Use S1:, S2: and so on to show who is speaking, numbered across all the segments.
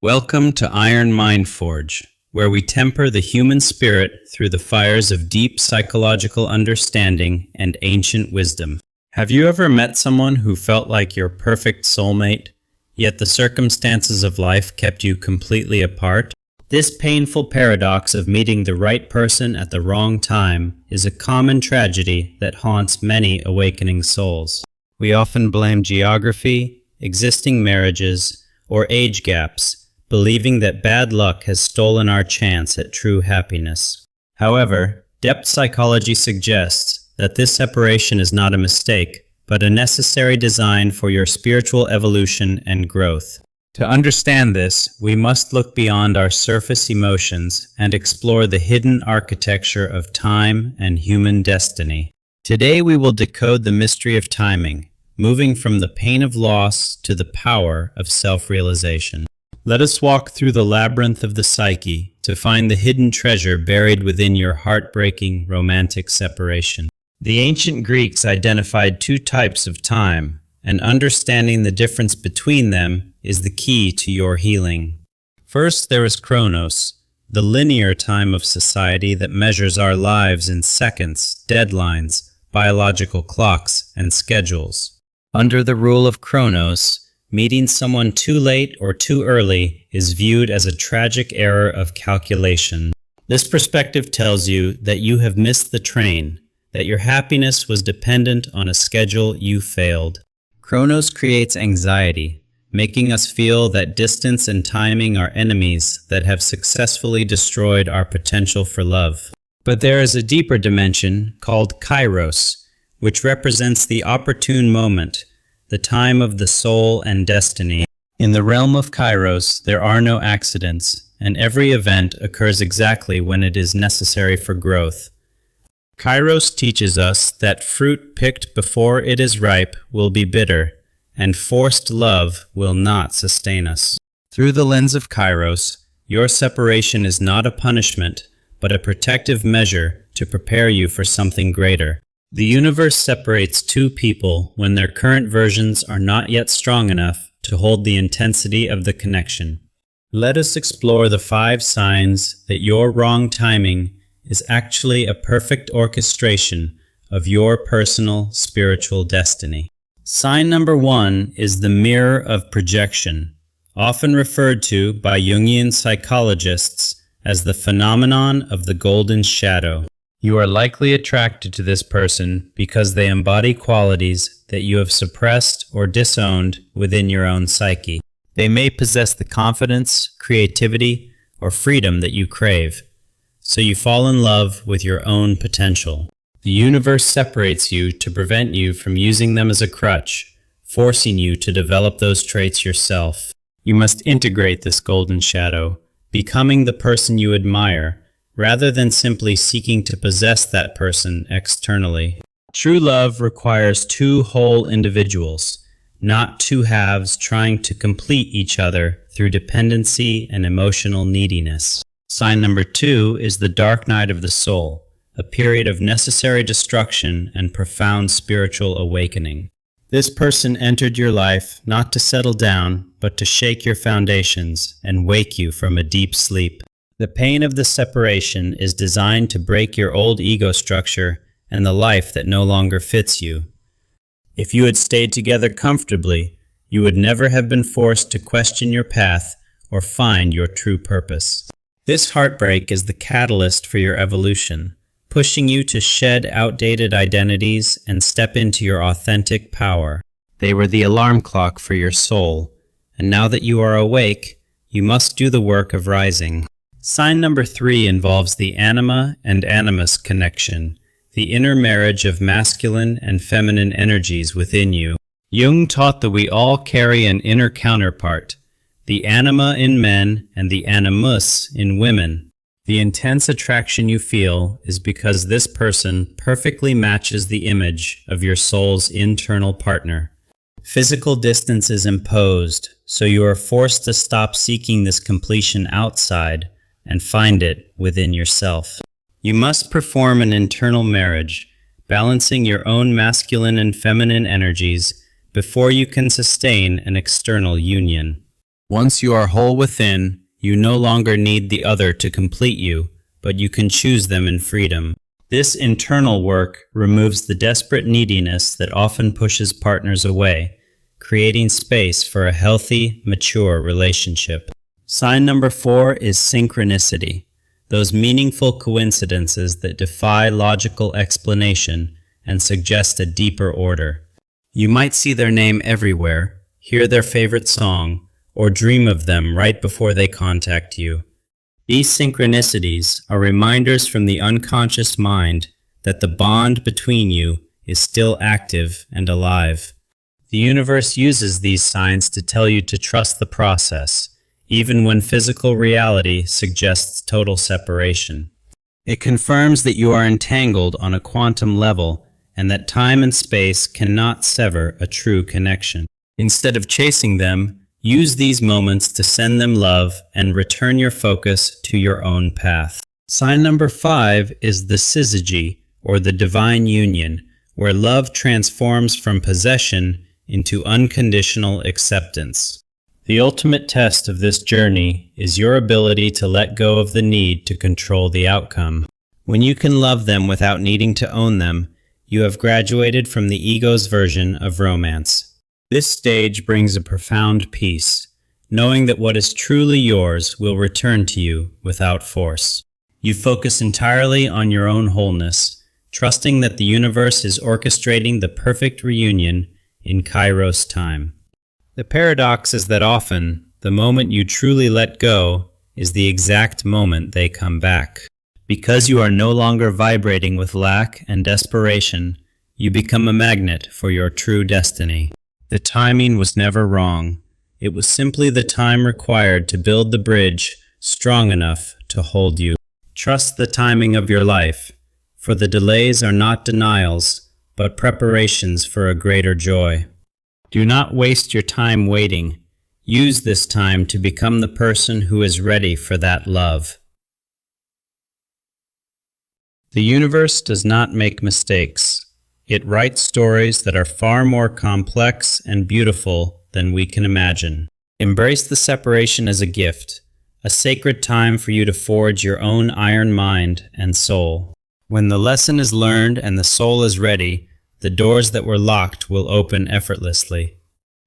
S1: Welcome to Iron Mind Forge, where we temper the human spirit through the fires of deep psychological understanding and ancient wisdom. Have you ever met someone who felt like your perfect soulmate, yet the circumstances of life kept you completely apart? This painful paradox of meeting the right person at the wrong time is a common tragedy that haunts many awakening souls. We often blame geography, existing marriages, or age gaps, believing that bad luck has stolen our chance at true happiness. However, depth psychology suggests that this separation is not a mistake, but a necessary design for your spiritual evolution and growth. To understand this, we must look beyond our surface emotions and explore the hidden architecture of time and human destiny. Today we will decode the mystery of timing, moving from the pain of loss to the power of self-realization. Let us walk through the labyrinth of the psyche to find the hidden treasure buried within your heartbreaking romantic separation. The ancient Greeks identified two types of time, and understanding the difference between them is the key to your healing. First, there is Chronos, the linear time of society that measures our lives in seconds, deadlines, biological clocks, and schedules. Under the rule of Chronos, meeting someone too late or too early is viewed as a tragic error of calculation. This perspective tells you that you have missed the train, that your happiness was dependent on a schedule you failed. Chronos creates anxiety, making us feel that distance and timing are enemies that have successfully destroyed our potential for love. But there is a deeper dimension called Kairos, which represents the opportune moment, the time of the soul and destiny. In the realm of Kairos, there are no accidents, and every event occurs exactly when it is necessary for growth. Kairos teaches us that fruit picked before it is ripe will be bitter, and forced love will not sustain us. Through the lens of Kairos, your separation is not a punishment, but a protective measure to prepare you for something greater. The universe separates two people when their current versions are not yet strong enough to hold the intensity of the connection. Let us explore the 5 signs that your wrong timing is actually a perfect orchestration of your personal spiritual destiny. Sign number 1 is the mirror of projection, often referred to by Jungian psychologists as the phenomenon of the golden shadow. You are likely attracted to this person because they embody qualities that you have suppressed or disowned within your own psyche. They may possess the confidence, creativity, or freedom that you crave, so you fall in love with your own potential. The universe separates you to prevent you from using them as a crutch, forcing you to develop those traits yourself. You must integrate this golden shadow, becoming the person you admire, rather than simply seeking to possess that person externally. True love requires 2 whole individuals, not 2 halves trying to complete each other through dependency and emotional neediness. Sign number 2 is the dark night of the soul, a period of necessary destruction and profound spiritual awakening. This person entered your life not to settle down, but to shake your foundations and wake you from a deep sleep. The pain of the separation is designed to break your old ego structure and the life that no longer fits you. If you had stayed together comfortably, you would never have been forced to question your path or find your true purpose. This heartbreak is the catalyst for your evolution, pushing you to shed outdated identities and step into your authentic power. They were the alarm clock for your soul, and now that you are awake, you must do the work of rising. Sign number 3 involves the anima and animus connection, the inner marriage of masculine and feminine energies within you. Jung taught that we all carry an inner counterpart, the anima in men and the animus in women. The intense attraction you feel is because this person perfectly matches the image of your soul's internal partner. Physical distance is imposed, so you are forced to stop seeking this completion outside and find it within yourself. You must perform an internal marriage, balancing your own masculine and feminine energies before you can sustain an external union. Once you are whole within, you no longer need the other to complete you, but you can choose them in freedom. This internal work removes the desperate neediness that often pushes partners away, creating space for a healthy, mature relationship. Sign number 4 is synchronicity, those meaningful coincidences that defy logical explanation and suggest a deeper order. You might see their name everywhere, hear their favorite song, or dream of them right before they contact you. These synchronicities are reminders from the unconscious mind that the bond between you is still active and alive. The universe uses these signs to tell you to trust the process, even when physical reality suggests total separation. It confirms that you are entangled on a quantum level and that time and space cannot sever a true connection. Instead of chasing them, use these moments to send them love and return your focus to your own path. Sign number 5 is the syzygy, or the divine union, where love transforms from possession into unconditional acceptance. The ultimate test of this journey is your ability to let go of the need to control the outcome. When you can love them without needing to own them, you have graduated from the ego's version of romance. This stage brings a profound peace, knowing that what is truly yours will return to you without force. You focus entirely on your own wholeness, trusting that the universe is orchestrating the perfect reunion in Kairos time. The paradox is that often, the moment you truly let go is the exact moment they come back. Because you are no longer vibrating with lack and desperation, you become a magnet for your true destiny. The timing was never wrong. It was simply the time required to build the bridge strong enough to hold you. Trust the timing of your life, for the delays are not denials, but preparations for a greater joy. Do not waste your time waiting. Use this time to become the person who is ready for that love. The universe does not make mistakes. It writes stories that are far more complex and beautiful than we can imagine. Embrace the separation as a gift, a sacred time for you to forge your own iron mind and soul. When the lesson is learned and the soul is ready, the doors that were locked will open effortlessly.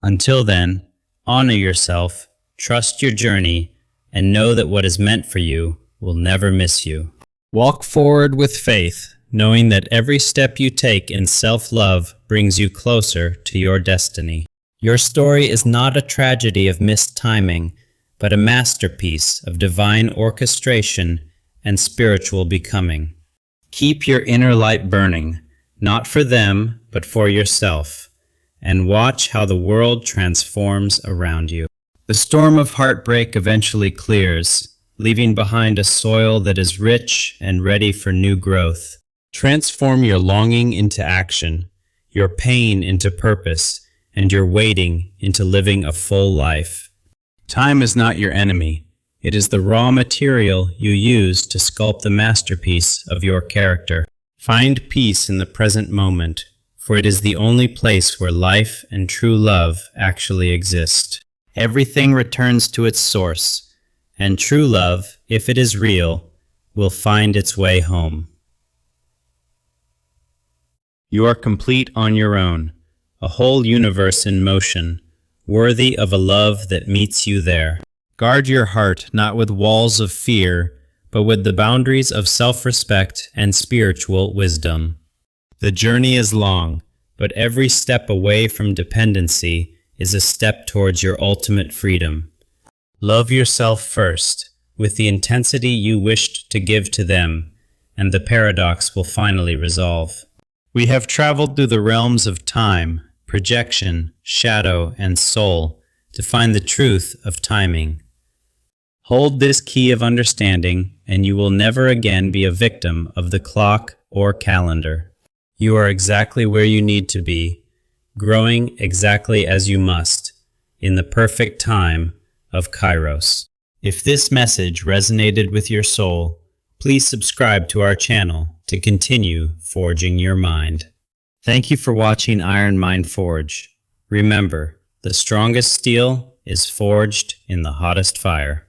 S1: Until then, honor yourself, trust your journey, and know that what is meant for you will never miss you. Walk forward with faith, knowing that every step you take in self-love brings you closer to your destiny. Your story is not a tragedy of missed timing, but a masterpiece of divine orchestration and spiritual becoming. Keep your inner light burning, not for them, but for yourself, and watch how the world transforms around you. The storm of heartbreak eventually clears, leaving behind a soil that is rich and ready for new growth. Transform your longing into action, your pain into purpose, and your waiting into living a full life. Time is not your enemy. It is the raw material you use to sculpt the masterpiece of your character. Find peace in the present moment, for it is the only place where life and true love actually exist. Everything returns to its source, and true love, if it is real, will find its way home. You are complete on your own, a whole universe in motion, worthy of a love that meets you there. Guard your heart not with walls of fear, but with the boundaries of self-respect and spiritual wisdom. The journey is long, but every step away from dependency is a step towards your ultimate freedom. Love yourself first, with the intensity you wished to give to them, and the paradox will finally resolve. We have traveled through the realms of time, projection, shadow, and soul to find the truth of timing. Hold this key of understanding, and you will never again be a victim of the clock or calendar. You are exactly where you need to be, growing exactly as you must, in the perfect time of Kairos. If this message resonated with your soul, please subscribe to our channel to continue forging your mind. Thank you for watching Iron Mind Forge. Remember, the strongest steel is forged in the hottest fire.